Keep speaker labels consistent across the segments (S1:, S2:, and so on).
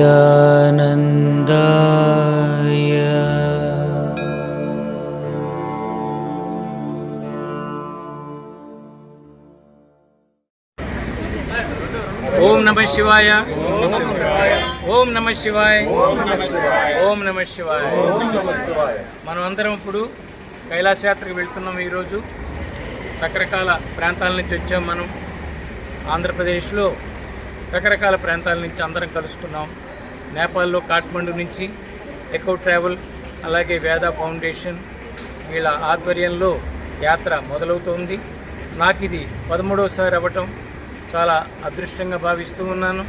S1: ఓం నమః శివాయ. ఓం నమః శివాయ. ఓం నమః శివాయ. మనం అందరం ఇప్పుడు కైలాసయాత్రకు వెళ్తున్నాం. ఈరోజు రకరకాల ప్రాంతాల నుంచి వచ్చాం. మనం ఆంధ్రప్రదేశ్లో రకరకాల ప్రాంతాల నుంచి అందరం కలుసుకున్నాం. నేపాల్లో కాఠ్మండు నుంచి ఎకో ట్రావెల్, అలాగే వేద ఫౌండేషన్ వీళ్ళ ఆధ్వర్యంలో యాత్ర మొదలవుతోంది. నాకు ఇది 13వసారి అవ్వటం చాలా అదృష్టంగా భావిస్తూ ఉన్నాను.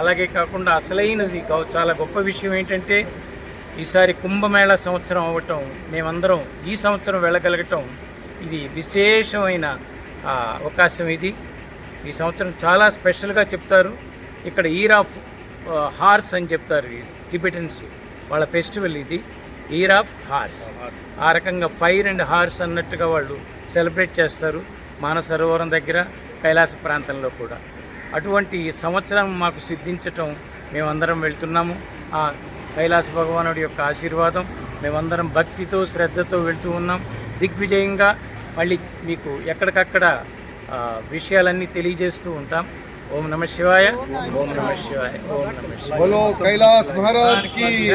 S1: అలాగే కాకుండా అసలైనది చాలా గొప్ప విషయం ఏంటంటే ఈసారి కుంభమేళా సంవత్సరం అవ్వటం, మేమందరం ఈ సంవత్సరం వెళ్ళగలగటం ఇది విశేషమైన అవకాశం. ఈ సంవత్సరం చాలా స్పెషల్గా చెప్తారు. ఇక్కడ ఇయర్ ఆఫ్ హార్స్ అని చెప్తారు టిబెటన్స్ వాళ్ళ ఫెస్టివల్. ఇది ఇయర్ ఆఫ్ హార్స్. ఆ రకంగా ఫైర్ అండ్ హార్స్ అన్నట్టుగా వాళ్ళు సెలబ్రేట్ చేస్తారు మానసరోవరం దగ్గర, కైలాస ప్రాంతంలో కూడా. అటువంటి సంవత్సరం మాకు సిద్ధించటం మేమందరం వెళ్తున్నాము. ఆ కైలాస భగవానుడి యొక్క ఆశీర్వాదం మేమందరం భక్తితో శ్రద్ధతో వెళ్తూ ఉన్నాం. దిగ్విజయంగా మళ్ళీ మీకు ఎక్కడికక్కడ విషయాలన్నీ తెలియజేస్తూ ఉంటాం. ఓం నమః శివాయ. ఓం నమః శివాయ. ఓం నమః శివాయ.
S2: బోలో కైలాస్ మహారాజ్ కి.